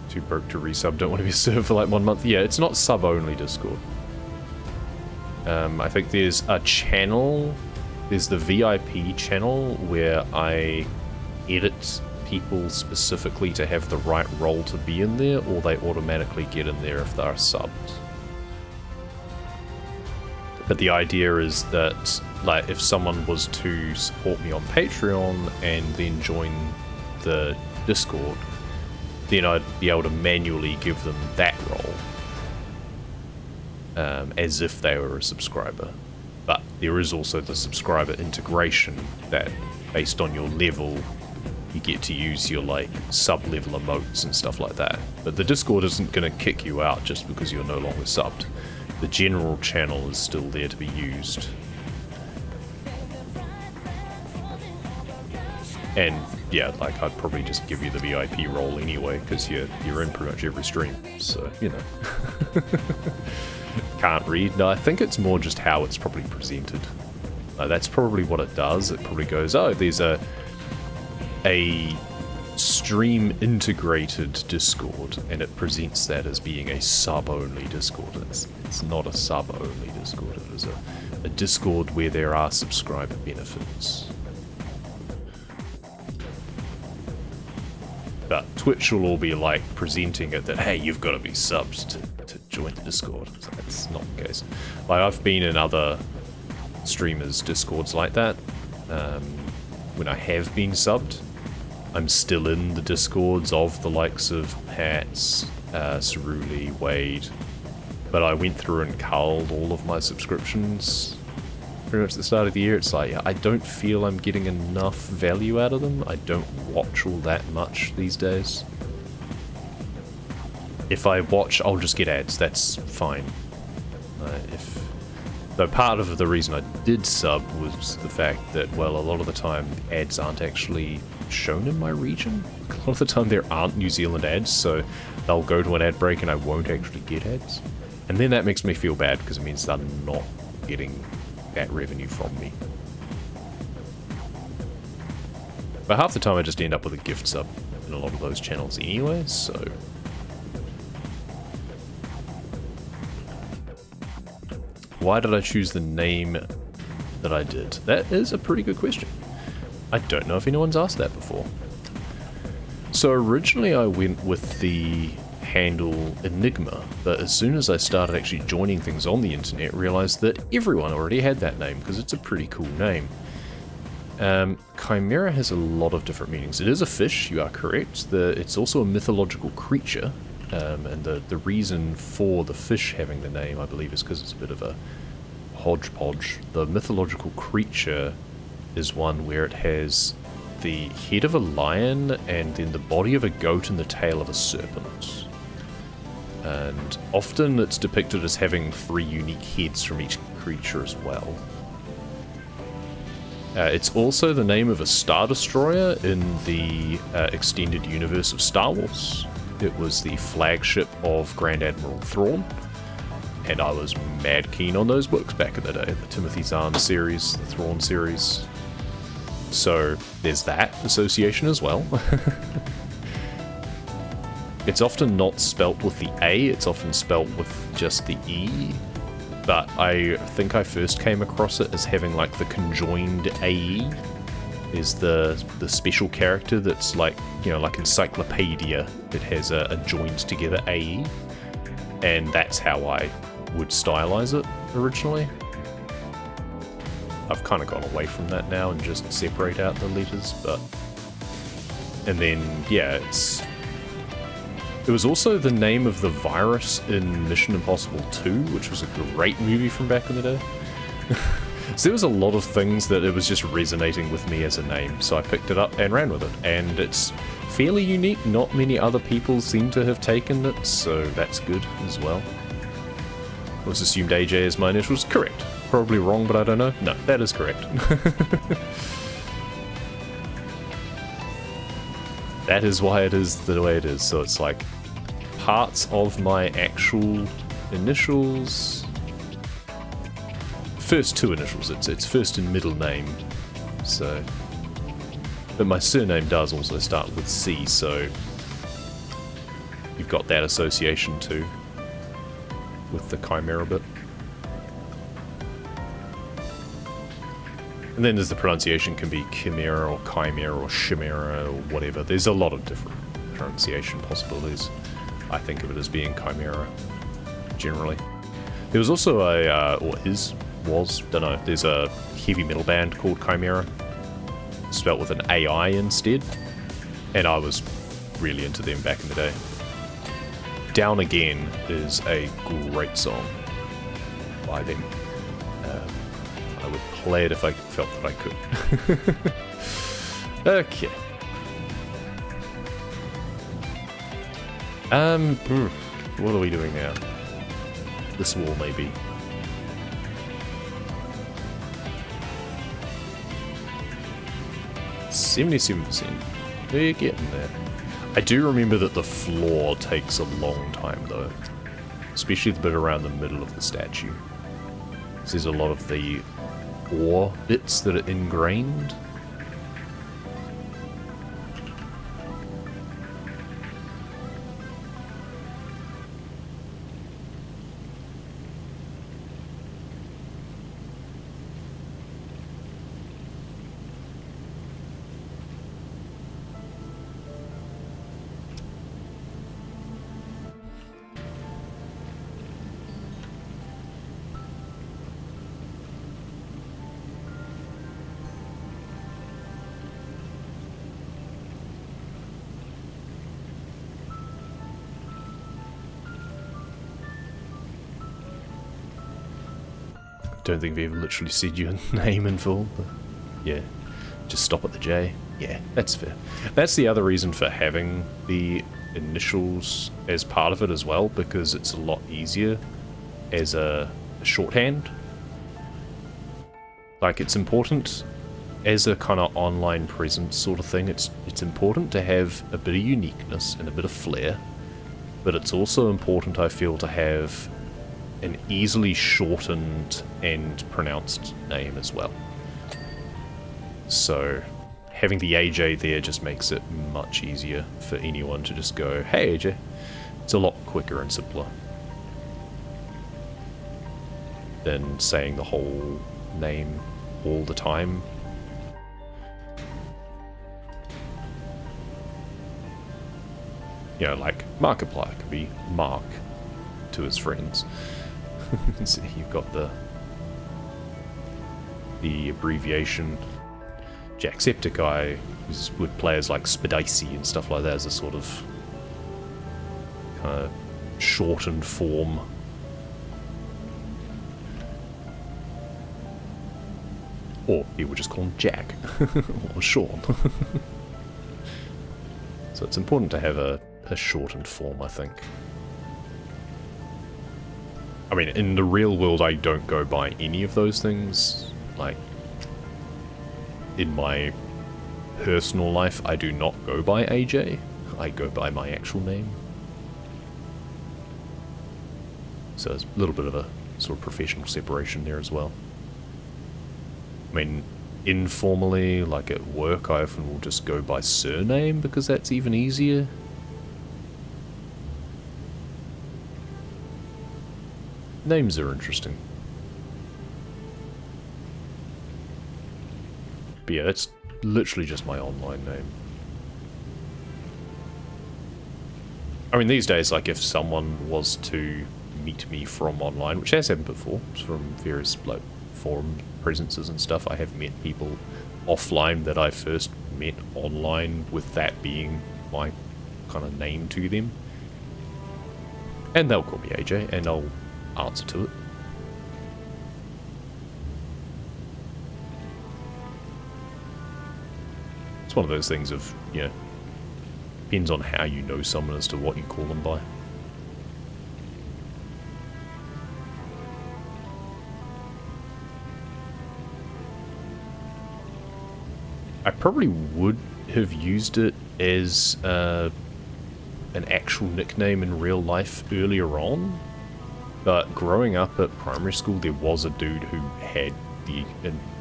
Too broke to resub, don't want to be a server for like 1 month. Yeah, it's not sub-only Discord. I think there's a channel, there's the VIP channel where I edit people specifically to have the right role to be in there, or they automatically get in there if they're subbed. But the idea is that, like, if someone was to support me on Patreon and then join the Discord, then I'd be able to manually give them that role. As if they were a subscriber. But there is also the subscriber integration that, based on your level, you get to use your, like, sub-level emotes and stuff like that. But the Discord isn't going to kick you out just because you're no longer subbed. The general channel is still there to be used. And yeah, like, I'd probably just give you the VIP role anyway, because you're in pretty much every stream, so, you know. Can't read. No, I think it's more just how it's probably presented. That's probably what it does. It probably goes, oh, there's a stream integrated Discord, and it presents that as being a sub-only Discord. It's not a sub-only Discord. It is a Discord where there are subscriber benefits. But Twitch will all be like presenting it that, hey, you've got to be subbed to join the Discord. So that's not the case. Like, I've been in other streamers' Discords like that. When I have been subbed, I'm still in the Discords of the likes of Hats, Ceruli, Wade, but I went through and culled all of my subscriptions pretty much at the start of the year. It's like, I don't feel I'm getting enough value out of them. I don't watch all that much these days. If I watch, I'll just get ads. That's fine. Though part of the reason I did sub was the fact that, well, a lot of the time ads aren't actually shown in my region. A lot of the time there aren't New Zealand ads, so they'll go to an ad break and I won't actually get ads. And then that makes me feel bad because it means they're not getting that revenue from me. But half the time I just end up with a gift sub in a lot of those channels anyway, so... Why did I choose the name that I did? That is a pretty good question. I don't know if anyone's asked that before. So originally I went with the handle Enigma, but as soon as I started actually joining things on the internet, realized that everyone already had that name because it's a pretty cool name. Chimera has a lot of different meanings. It is a fish, you are correct. It's also a mythological creature. And the reason for the fish having the name, I believe, is because it's a bit of a hodgepodge. The mythological creature is one where it has the head of a lion and then the body of a goat and the tail of a serpent. And often it's depicted as having 3 unique heads from each creature as well. It's also the name of a Star Destroyer in the extended universe of Star Wars. It was the flagship of Grand Admiral Thrawn, and I was mad keen on those books back in the day, the Timothy Zahn series, the Thrawn series. So there's that association as well. It's often not spelt with the A, it's often spelt with just the E, but I think I first came across it as having like the conjoined AE. Is the special character that's like, you know, like Encyclopedia. It has a joined together AE, and that's how I would stylize it originally. I've kind of gone away from that now and just separate out the letters, but... And then, yeah, it was also the name of the virus in Mission Impossible 2, which was a great movie from back in the day. So there was a lot of things that it was just resonating with me as a name, so I picked it up and ran with it. And it's fairly unique, not many other people seem to have taken it, so that's good as well. I was assumed AJ as my initials. Correct. Probably wrong, but I don't know. No, that is correct. That is why it is the way it is, so it's like parts of my actual initials first two initials. It's first and middle name. So, but my surname does also start with C, so you've got that association too with the Chimera bit. And then there's the pronunciation can be Chimera or Chimera or Chimera or whatever. There's a lot of different pronunciation possibilities. I think of it as being Chimera, generally. There was also a, don't know, there's a heavy metal band called Chimera, spelt with an AI instead, and I was really into them back in the day. Down Again is a great song by them. I would play it if I felt that I could. Okay. What are we doing now? This wall, maybe. $77%. They're getting there. I do remember that the floor takes a long time, though. Especially the bit around the middle of the statue. There's a lot of the ore bits that are ingrained. Don't think they've literally said your name in full, but yeah, just stop at the J. Yeah, that's fair. That's the other reason for having the initials as part of it as well, because it's a lot easier as a shorthand. Like, it's important as a kind of online presence sort of thing. It's important to have a bit of uniqueness and a bit of flair, but it's also important, I feel, to have an easily shortened and pronounced name as well. So having the AJ there just makes it much easier for anyone to just go, hey AJ. It's a lot quicker and simpler than saying the whole name all the time. You know, like Markiplier could be Mark to his friends. So you've got the abbreviation. Jacksepticeye would play as like Spidacy and stuff like that as a sort of kind of shortened form. Or you would just call him Jack or Sean. So it's important to have a shortened form, I think. I mean, in the real world, I don't go by any of those things. Like, in my personal life, I do not go by AJ. I go by my actual name. So there's a little bit of a sort of professional separation there as well. I mean, informally, like at work, I often will just go by surname because that's even easier. Names are interesting. But yeah, that's literally just my online name. I mean, these days, like, if someone was to meet me from online, which has happened before, from various, like, forum presences and stuff, I have met people offline that I first met online with that being my kind of name to them. And they'll call me AJ, and I'll answer to it. It's one of those things of, you know, depends on how you know someone as to what you call them by. I probably would have used it as an actual nickname in real life earlier on, But growing up at primary school, there was a dude who had the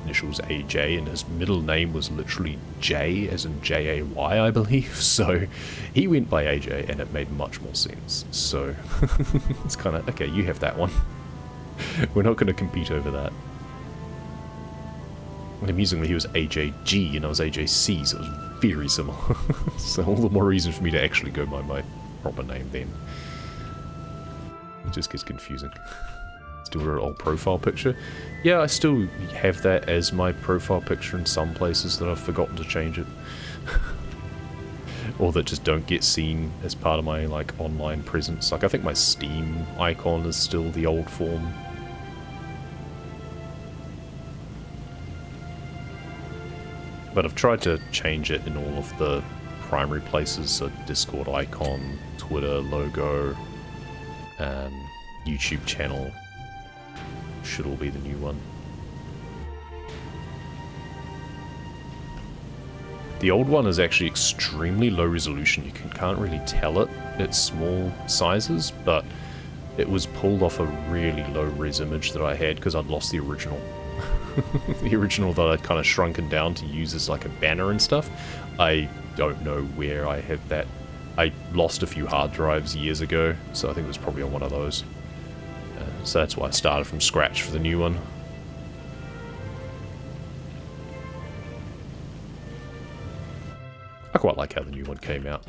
initials AJ, and his middle name was literally J, as in J-A-Y, I believe. So he went by AJ, and it made much more sense. So it's kind of, okay, you have that one. We're not going to compete over that. And amusingly, he was AJG, and I was AJC, so it was very similar. So all the more reason for me to actually go by my proper name then. It just gets confusing. Still an old profile picture. Yeah, I still have that as my profile picture in some places that I've forgotten to change it. Or that just don't get seen as part of my, like, online presence. Like, I think my Steam icon is still the old form. But I've tried to change it in all of the primary places, so Discord icon, Twitter logo, YouTube channel should all be the new one. The old one is actually extremely low resolution. You can't really tell it. It's small sizes, but it was pulled off a really low res image that I had because I'd lost the original. The original that I'd kind of shrunken down to use as like a banner and stuff. I don't know where I have that. I lost a few hard drives years ago, so I think it was probably on one of those. So that's why I started from scratch for the new one. I quite like how the new one came out.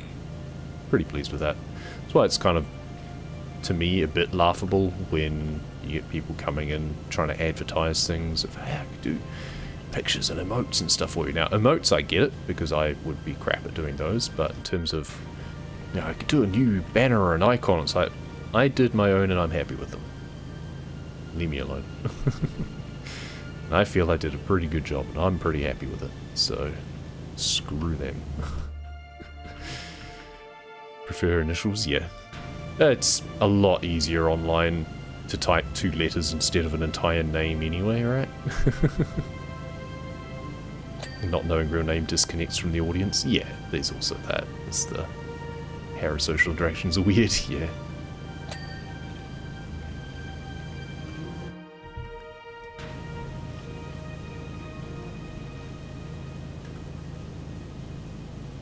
Pretty pleased with that. That's why it's kind of, to me, a bit laughable when you get people coming in trying to advertise things of, hey, I could do pictures and emotes and stuff for you. Now, emotes, I get it, because I would be crap at doing those, but in terms of, you know, I could do a new banner or an icon, it's like, I did my own and I'm happy with them. Leave me alone. And I feel I did a pretty good job, and I'm pretty happy with it, so screw them. Prefer initials? Yeah. It's a lot easier online to type 2 letters instead of an entire name anyway, right? Not knowing real name disconnects from the audience. Yeah, there's also that. It's the parasocial interactions are weird, yeah.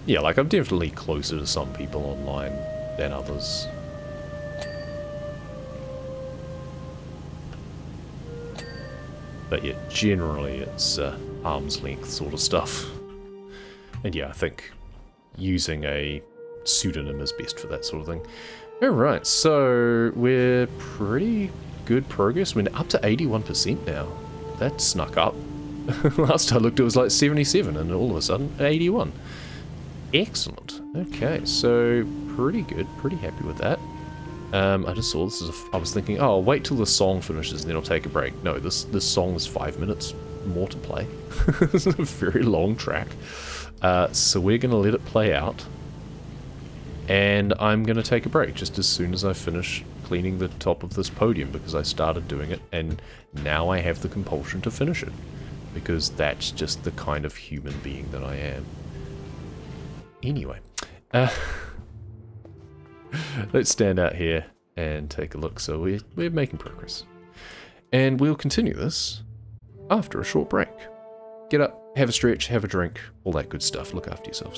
Yeah, like, I'm definitely closer to some people online than others. But yeah, generally it's arm's length sort of stuff. And yeah, I think using a pseudonym is best for that sort of thing. Alright, so we're pretty good progress. We're up to 81% now. That snuck up. Last I looked it was like 77 and all of a sudden 81. Excellent. Okay, so pretty good. Pretty happy with that. I just saw this as I was thinking, oh, I'll wait till the song finishes and then I'll take a break. No, this song is 5 minutes more to play. It's a very long track. So we're going to let it play out. And I'm going to take a break just as soon as I finish cleaning the top of this podium because I started doing it and now I have the compulsion to finish it. Because that's just the kind of human being that I am. Anyway, let's stand out here and take a look. So we're making progress. And we'll continue this after a short break. Get up, have a stretch, have a drink, all that good stuff. Look after yourselves.